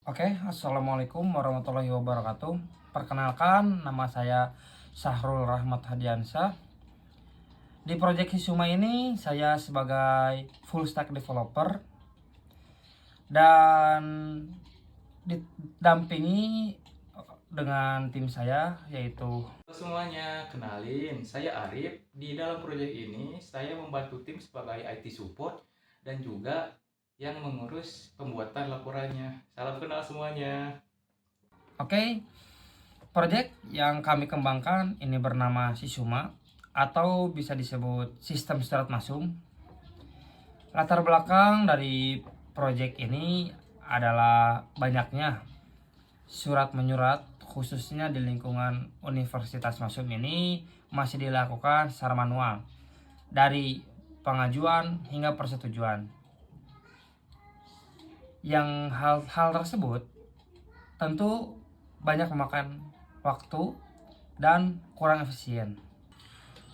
Oke, assalamualaikum warahmatullahi wabarakatuh. Perkenalkan, nama saya Sahrul Rahmat Hadiansyah. Di proyek Hisuma ini, saya sebagai full stack developer dan didampingi dengan tim saya, yaitu Halo semuanya, kenalin, saya Arif. Di dalam proyek ini, saya membantu tim sebagai IT support dan juga yang mengurus pembuatan laporannya. Salam kenal semuanya. Oke, proyek yang kami kembangkan ini bernama Sisuma atau bisa disebut sistem surat masuk. Latar belakang dari proyek ini adalah banyaknya surat menyurat, khususnya di lingkungan Universitas Masum ini masih dilakukan secara manual dari pengajuan hingga persetujuan. Yang hal tersebut tentu banyak memakan waktu dan kurang efisien.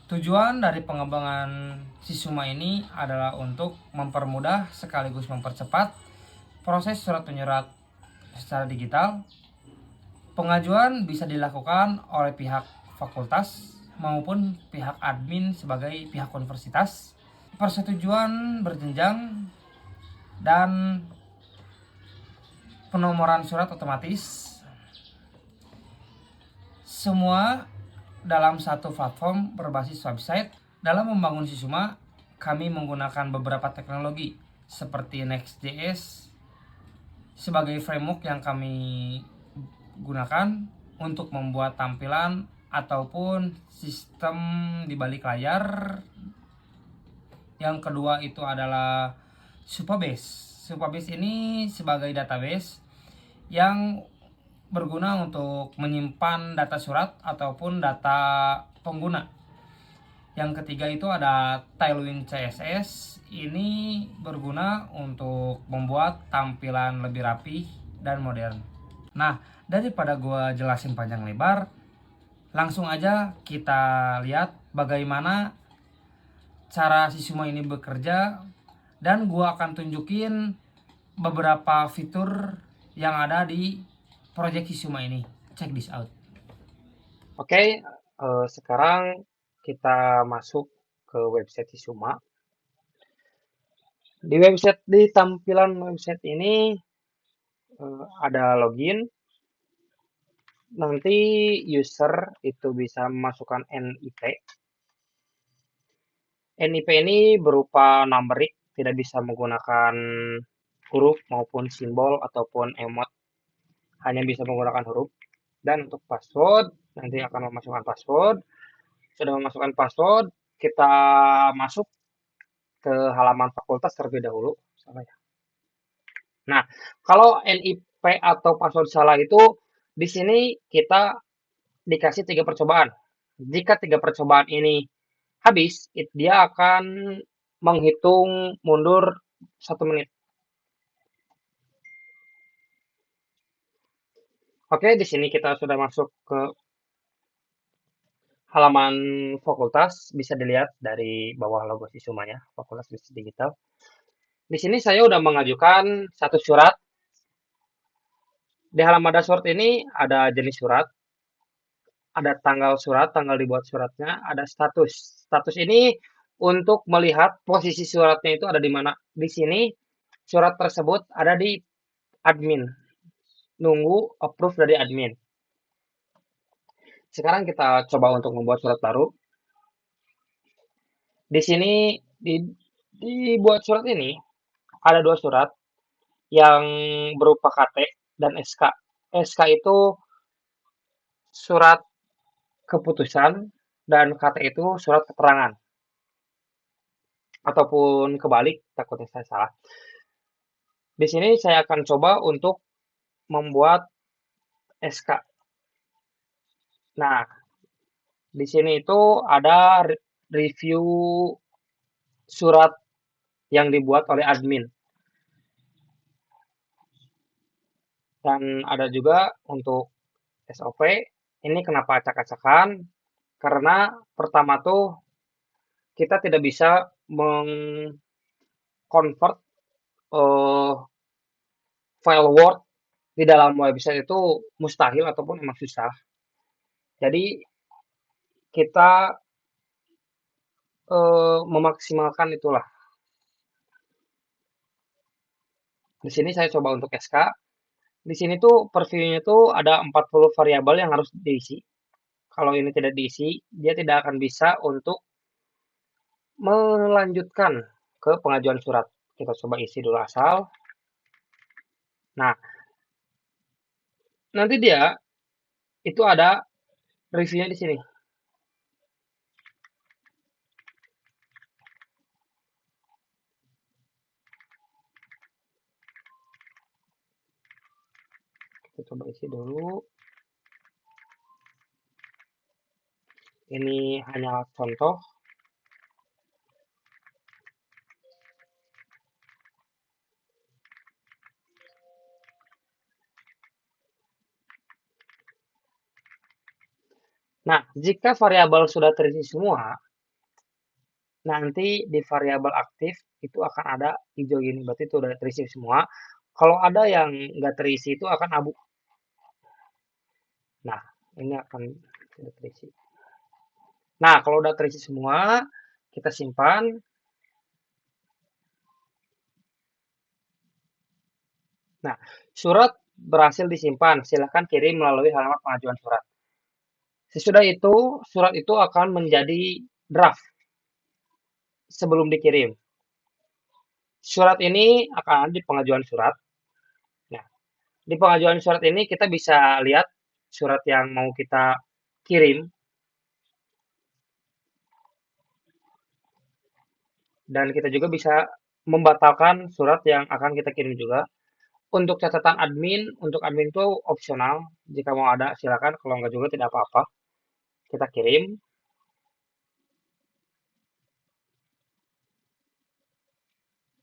Tujuan dari pengembangan Sisuma ini adalah untuk mempermudah sekaligus mempercepat proses surat menyurat secara digital. Pengajuan bisa dilakukan oleh pihak fakultas maupun pihak admin sebagai pihak universitas. Persetujuan berjenjang dan penomoran surat otomatis. Semua dalam satu platform berbasis website. Dalam membangun Sisuma, kami menggunakan beberapa teknologi seperti Next.js sebagai framework yang kami gunakan untuk membuat tampilan ataupun sistem di balik layar. Yang kedua itu adalah Supabase. Supabase ini sebagai database yang berguna untuk menyimpan data surat ataupun data pengguna. Yang ketiga itu ada Tailwind CSS. Ini berguna untuk membuat tampilan lebih rapi dan modern. Nah, daripada gue jelasin panjang lebar, langsung aja kita lihat bagaimana cara Sisuma ini bekerja, dan gue akan tunjukin beberapa fitur yang ada di project Sisuma ini. Check this out. Oke, sekarang kita masuk ke website Hisuma. Di tampilan website ini ada login. Nanti user itu bisa memasukkan NIP. NIP ini berupa numerik, tidak bisa menggunakan huruf maupun simbol ataupun emot. Hanya bisa menggunakan huruf. Dan untuk password, nanti akan memasukkan password. Sudah memasukkan password, kita masuk ke halaman fakultas terlebih dahulu. Nah, kalau NIP atau password salah itu di sini kita dikasih 3 percobaan. Jika 3 percobaan ini habis, dia akan menghitung mundur 1 menit. Oke, di sini kita sudah masuk ke halaman fakultas. Bisa dilihat dari bawah logo Sisumanya, Fakultas Bisnis Digital. Di sini saya sudah mengajukan satu surat. Di halaman dashboard ini ada jenis surat, ada tanggal surat, tanggal dibuat suratnya, ada status. Status ini untuk melihat posisi suratnya itu ada di mana. Di sini surat tersebut ada di admin. Nunggu approve dari admin. Sekarang kita coba untuk membuat surat baru. Di sini dibuat surat ini ada 2 surat yang berupa KT dan SK. SK itu surat keputusan dan KT itu surat keterangan. Ataupun kebalik, takutnya saya salah. Di sini saya akan coba untuk membuat SK. Nah, di sini itu ada review surat yang dibuat oleh admin. Dan ada juga untuk SOP. Ini kenapa acak-acakan? Karena pertama tuh kita tidak bisa mengconvert file Word di dalam website itu mustahil ataupun emang susah. Jadi kita memaksimalkan itulah. Di sini saya coba untuk SK. Di sini tuh per view-nya tuh ada 40 variabel yang harus diisi. Kalau ini tidak diisi, dia tidak akan bisa untuk melanjutkan ke pengajuan surat. Kita coba isi dulu asal. Nah, nanti dia itu ada reviewnya di sini. Kita coba isi dulu. Ini hanya contoh. Nah, jika variabel sudah terisi semua, nanti di variabel aktif itu akan ada hijau gini, berarti itu udah terisi semua. Kalau ada yang nggak terisi itu akan abu. Nah, ini akan sudah terisi. Nah, kalau udah terisi semua, kita simpan. Nah, surat berhasil disimpan. Silahkan kirim melalui halaman pengajuan surat. Sesudah itu, surat itu akan menjadi draft sebelum dikirim. Surat ini akan ada di pengajuan surat. Nah, di pengajuan surat ini kita bisa lihat surat yang mau kita kirim dan kita juga bisa membatalkan surat yang akan kita kirim juga. Untuk catatan admin, untuk admin itu opsional. Jika mau ada silakan, kalau enggak juga tidak apa-apa. Kita kirim.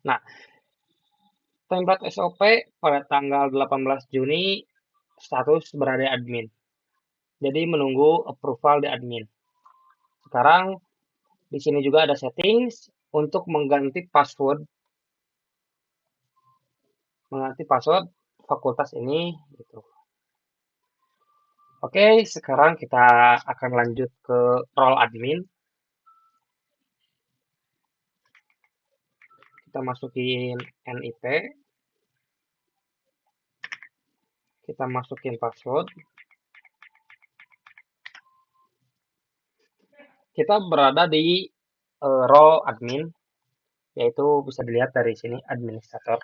Nah, template SOP pada tanggal 18 Juni status berada admin. Jadi menunggu approval di admin. Sekarang di sini juga ada settings untuk mengganti password fakultas ini gitu. Oke, sekarang kita akan lanjut ke role admin. Kita masukin NIP. Kita masukin password. Kita berada di role admin, yaitu bisa dilihat dari sini administrator.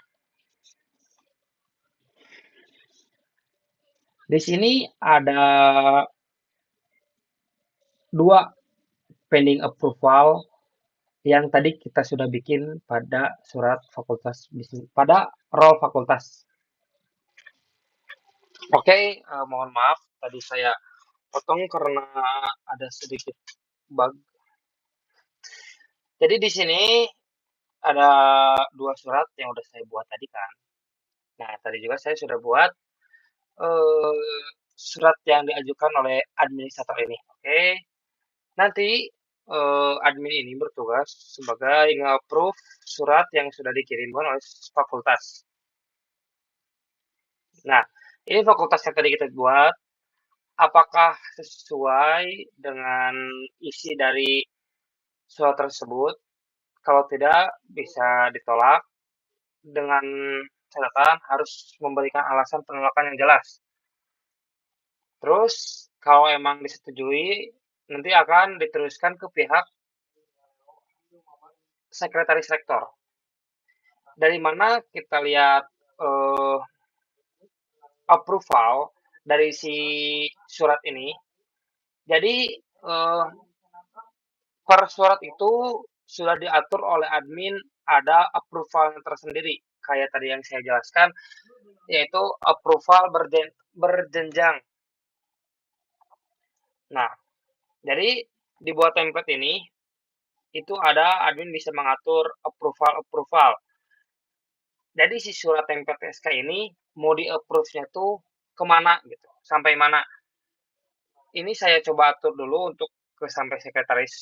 Di sini ada dua pending approval yang tadi kita sudah bikin pada surat fakultas bisnis, pada role fakultas. Oke, mohon maaf tadi saya potong karena ada sedikit bug. Jadi di sini ada dua surat yang udah saya buat tadi kan. Nah, tadi juga saya sudah buat surat yang diajukan oleh administrator ini. Oke, nanti admin ini bertugas sebagai nge-approve surat yang sudah dikirimkan oleh fakultas. Nah, ini fakultas yang tadi kita buat, apakah sesuai dengan isi dari surat tersebut? Kalau tidak, bisa ditolak dengan catatan harus memberikan alasan penolakan yang jelas. Terus, kalau emang disetujui, nanti akan diteruskan ke pihak sekretaris rektor. Dari mana kita lihat approval dari si surat ini. Jadi per surat itu sudah diatur oleh admin ada approval yang tersendiri. Kayak tadi yang saya jelaskan, yaitu approval berjenjang. Nah, jadi dibuat template ini, itu ada admin bisa mengatur approval. Jadi si surat template SK ini mau di-approve-nya tuh kemana gitu, sampai mana. Ini saya coba atur dulu untuk sampai sekretaris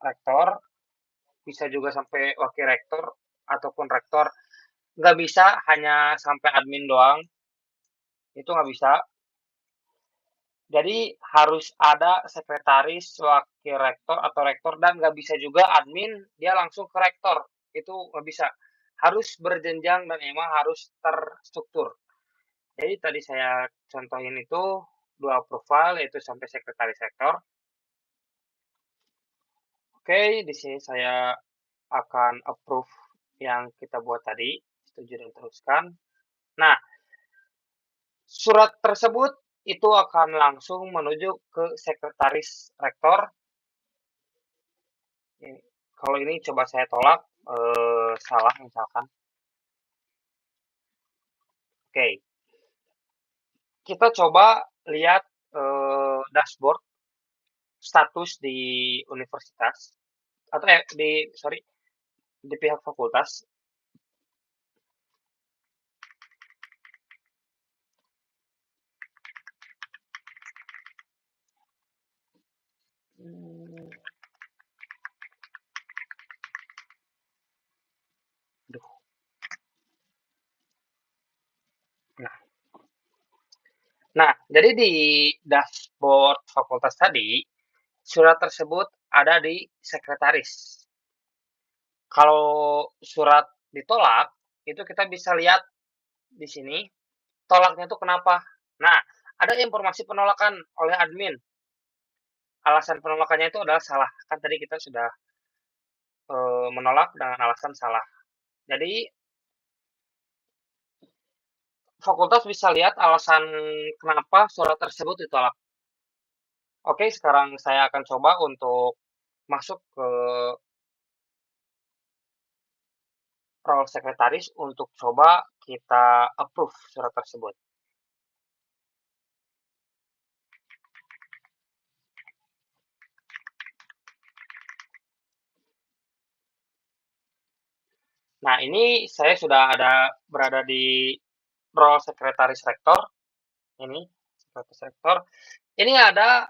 rektor, bisa juga sampai wakil rektor ataupun rektor. Nggak bisa hanya sampai admin doang. itu nggak bisa. Jadi harus ada sekretaris, wakil rektor atau rektor, dan nggak bisa juga admin dia langsung ke rektor, itu nggak bisa. Harus berjenjang dan emang harus terstruktur. Jadi tadi saya contohin itu 2 profile yaitu sampai sekretaris rektor. Oke, di sini saya akan approve yang kita buat tadi, setuju dan teruskan. Nah, surat tersebut itu akan langsung menuju ke sekretaris rektor. Kalau ini coba saya tolak, salah misalkan. Oke, kita coba lihat, dashboard status di universitas atau di pihak fakultas. Mmm, aduh. Nah, jadi di dashboard fakultas tadi, surat tersebut ada di sekretaris. Kalau surat ditolak, itu kita bisa lihat di sini, tolaknya itu kenapa. Nah, ada informasi penolakan oleh admin. Alasan penolakannya itu adalah salah, kan tadi kita sudah, menolak dengan alasan salah. Jadi, fakultas bisa lihat alasan kenapa surat tersebut ditolak. Oke, sekarang saya akan coba untuk masuk ke role sekretaris untuk coba kita approve surat tersebut. Nah, ini saya sudah berada di role sekretaris rektor, ini, sekretaris rektor. Ini ada,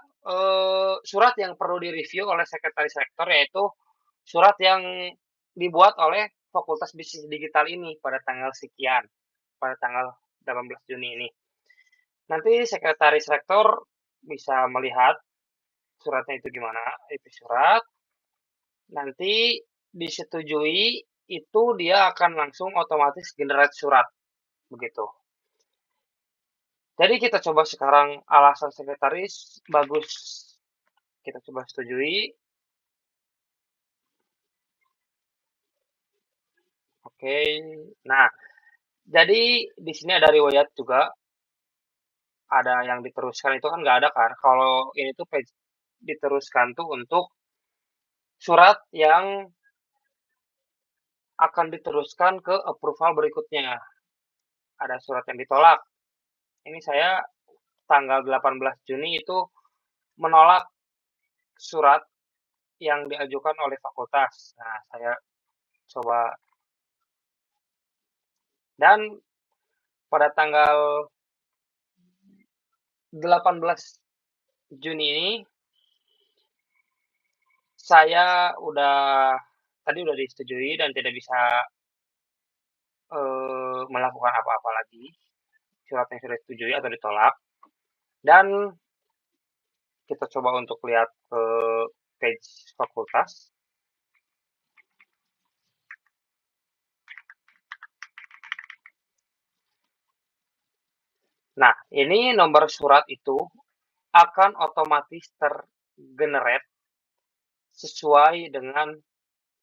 surat yang perlu direview oleh sekretaris rektor, yaitu surat yang dibuat oleh Fakultas Bisnis Digital ini pada tanggal sekian, pada tanggal 18 Juni ini. Nanti sekretaris rektor bisa melihat suratnya itu gimana, itu surat, nanti disetujui, itu dia akan langsung otomatis generate surat, begitu. Jadi kita coba sekarang alasan sekretaris bagus, kita coba setujui. Oke, nah jadi di sini ada riwayat juga, ada yang diteruskan itu kan nggak ada kan, kalau ini tuh diteruskan tuh untuk surat yang akan diteruskan ke approval berikutnya. Ada surat yang ditolak. Ini saya tanggal 18 Juni itu menolak surat yang diajukan oleh fakultas. Nah, saya coba, dan pada tanggal 18 Juni ini saya tadi udah disetujui dan tidak bisa, melakukan apa-apa lagi. Suratnya sudah disetujui atau ditolak, dan kita coba untuk lihat ke page fakultas. Nah, ini nomor surat itu akan otomatis tergenerate sesuai dengan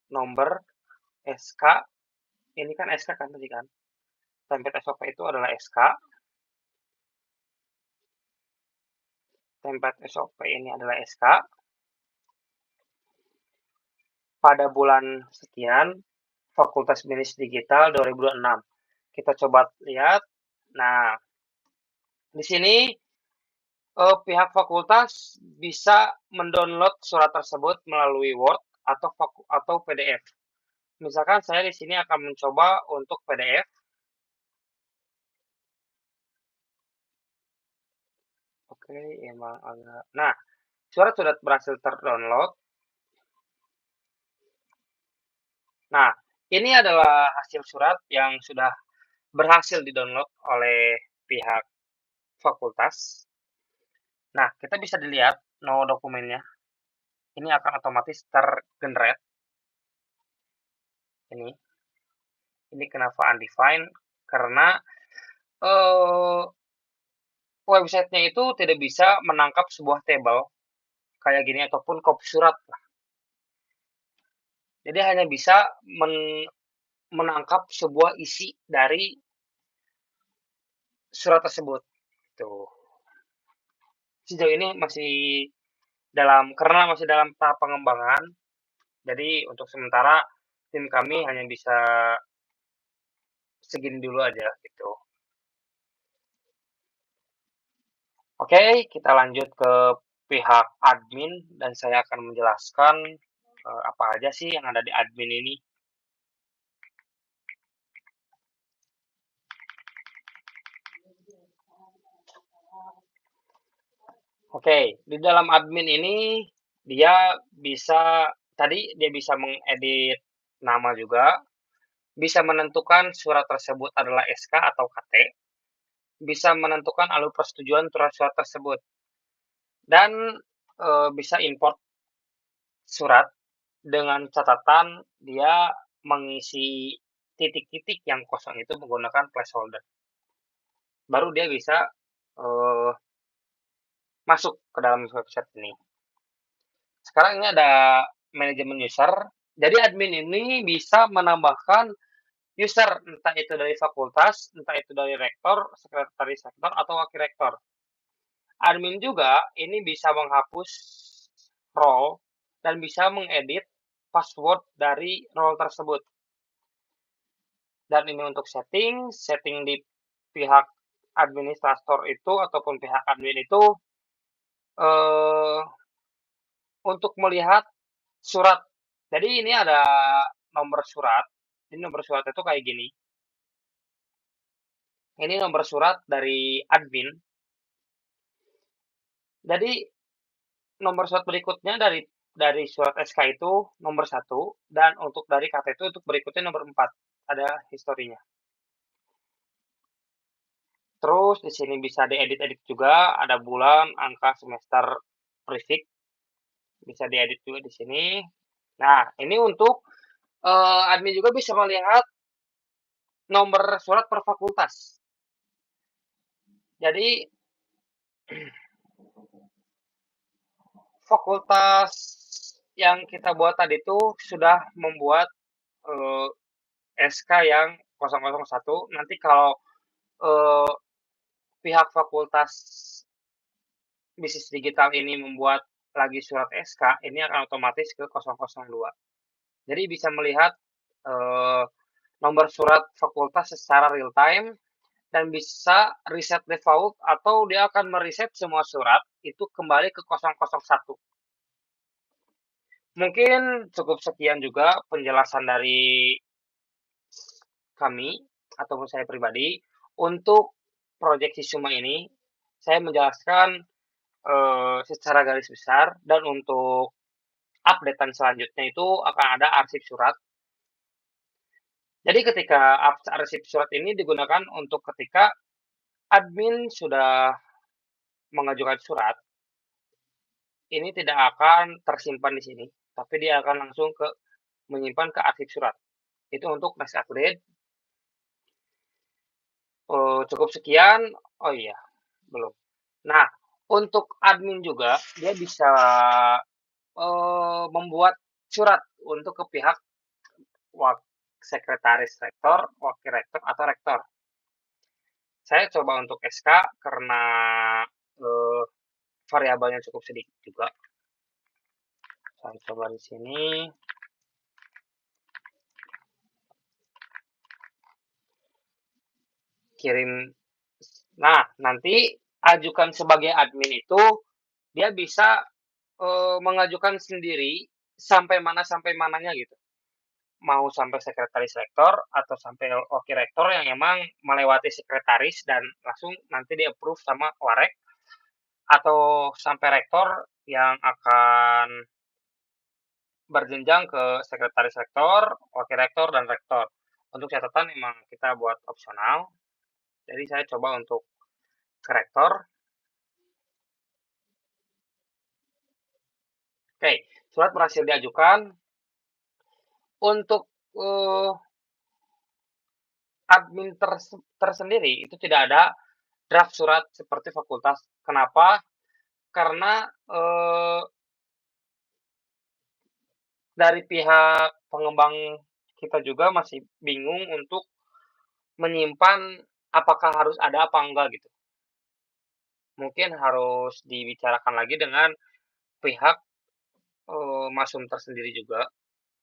nomor SK. Ini kan SK kan tadi kan. Template SOP itu adalah SK. Template SOP ini adalah SK. Pada bulan sekian, Fakultas Bisnis Digital 2026. Kita coba lihat. Nah, di sini pihak fakultas bisa mendownload surat tersebut melalui Word atau PDF. Misalkan saya di sini akan mencoba untuk PDF. Oke, emang agak. Nah, surat sudah berhasil terdownload. Nah, ini adalah hasil surat yang sudah berhasil didownload oleh pihak fakultas. Nah, kita bisa dilihat no dokumennya. Ini akan otomatis tergenerate. Ini kenapa undefined? Karena websitenya itu tidak bisa menangkap sebuah table kayak gini ataupun copy surat. Jadi hanya bisa menangkap sebuah isi dari surat tersebut. Tuh. Sejauh ini karena masih dalam tahap pengembangan, jadi untuk sementara tim kami hanya bisa segini dulu aja gitu. Oke, kita lanjut ke pihak admin dan saya akan menjelaskan apa aja sih yang ada di admin ini. Oke, di dalam admin ini dia bisa mengedit nama juga, bisa menentukan surat tersebut adalah SK atau KT, bisa menentukan alur persetujuan terhadap surat tersebut, dan bisa import surat dengan catatan dia mengisi titik-titik yang kosong itu menggunakan placeholder. Baru dia bisa masuk ke dalam website ini. Sekarang ini ada manajemen user. Jadi admin ini bisa menambahkan user, entah itu dari fakultas, entah itu dari rektor, sekretaris rektor, atau wakil rektor. Admin juga ini bisa menghapus role dan bisa mengedit password dari role tersebut. Dan ini untuk setting di pihak administrator itu ataupun pihak admin itu untuk melihat surat. Jadi ini ada nomor surat. Ini nomor surat itu kayak gini. Ini nomor surat dari admin. Jadi nomor surat berikutnya dari surat SK itu nomor 1 dan untuk dari KT itu untuk berikutnya nomor 4. Ada historinya. Terus di sini bisa diedit-edit juga, ada bulan, angka, semester, prefix. Bisa diedit juga di sini. Nah, ini untuk admin juga bisa melihat nomor surat per fakultas. Jadi fakultas yang kita buat tadi itu sudah membuat SK yang 001. Nanti kalau pihak fakultas bisnis digital ini membuat lagi surat SK, ini akan otomatis ke 002. Jadi bisa melihat nomor surat fakultas secara real time dan bisa reset default atau dia akan mereset semua surat itu kembali ke 001. Mungkin cukup sekian juga penjelasan dari kami ataupun saya pribadi untuk proyek Sisuma ini. Saya menjelaskan secara garis besar dan untuk updatean selanjutnya itu akan ada arsip surat. Jadi ketika arsip surat ini digunakan untuk ketika admin sudah mengajukan surat, ini tidak akan tersimpan di sini, tapi dia akan langsung menyimpan ke arsip surat. Itu untuk next update. Cukup sekian. Oh iya, belum. Nah, untuk admin juga dia bisa membuat surat untuk ke pihak sekretaris rektor, wakil rektor, atau rektor. Saya coba untuk SK karena variabelnya cukup sedikit juga. Saya coba di sini. Kirim. Nah, nanti ajukan sebagai admin itu dia bisa mengajukan sendiri sampai mananya gitu. Mau sampai sekretaris rektor atau sampai wakil rektor yang emang melewati sekretaris dan langsung nanti di-approve sama warek, atau sampai rektor yang akan berjenjang ke sekretaris rektor, wakil rektor, dan rektor. Untuk catatan memang kita buat opsional, jadi saya coba untuk ke rektor. Oke, surat berhasil diajukan. Untuk admin tersendiri itu tidak ada draft surat seperti fakultas. Kenapa? Karena dari pihak pengembang kita juga masih bingung untuk menyimpan apakah harus ada apa enggak gitu. Mungkin harus dibicarakan lagi dengan pihak Masum tersendiri juga.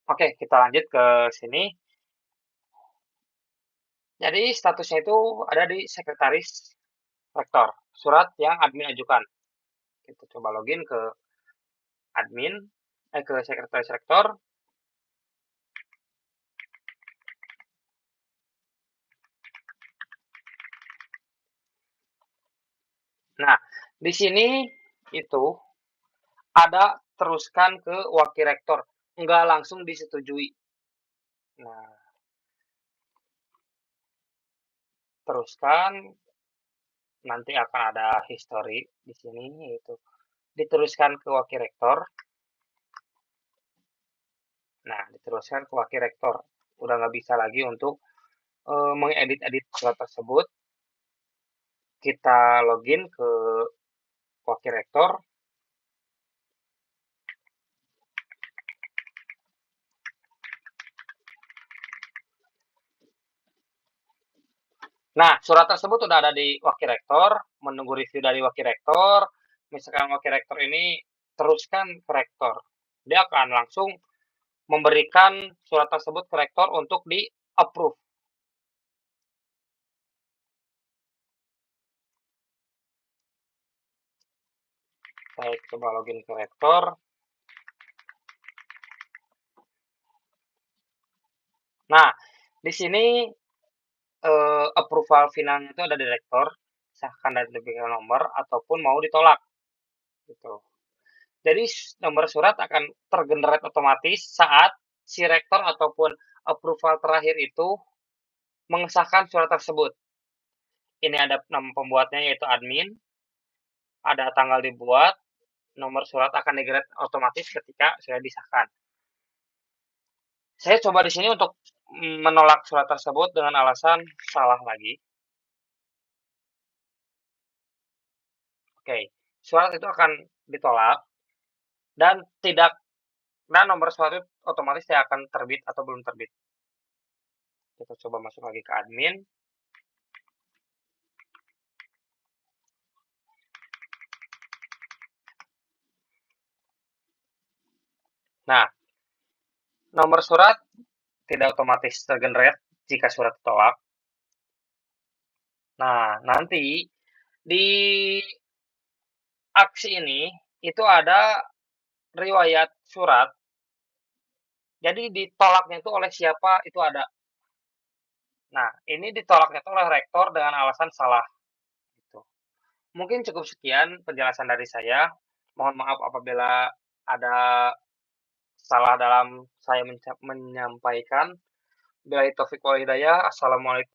Oke, kita lanjut ke sini. Jadi statusnya itu ada di sekretaris rektor, surat yang admin ajukan. Kita coba login ke admin, ke sekretaris rektor. Nah, di sini itu ada teruskan ke wakil rektor, nggak langsung disetujui. Nah, teruskan, nanti akan ada history di sini, yaitu diteruskan ke wakil rektor. Nah, diteruskan ke wakil rektor. Udah nggak bisa lagi untuk mengedit-edit surat tersebut. Kita login ke wakil rektor. Nah, surat tersebut sudah ada di wakil rektor, menunggu review dari wakil rektor. Misalkan wakil rektor ini teruskan ke rektor. Dia akan langsung memberikan surat tersebut ke rektor untuk di-approve. Saya coba login ke rektor. Nah, di sini approval finalnya itu ada di rektor, sahkan dan diberikan nomor ataupun mau ditolak. Gitu. Jadi nomor surat akan tergenerate otomatis saat si rektor ataupun approval terakhir itu mengesahkan surat tersebut. Ini ada nama pembuatnya yaitu admin, ada tanggal dibuat, nomor surat akan digenerate otomatis ketika sudah disahkan. Saya coba di sini untuk menolak surat tersebut dengan alasan salah lagi. Oke, surat itu akan ditolak dan nomor surat itu otomatis tidak akan terbit atau belum terbit. Kita coba masuk lagi ke admin. Nah, nomor surat tidak otomatis tergenerate jika surat ditolak. Nah, nanti di aksi ini itu ada riwayat surat. Jadi ditolaknya itu oleh siapa itu ada. Nah, ini ditolaknya itu oleh rektor dengan alasan salah. Gitu. Mungkin cukup sekian penjelasan dari saya. Mohon maaf apabila ada salah dalam saya menyampaikan. Billahi taufiq wal hidayah. Assalamualaikum.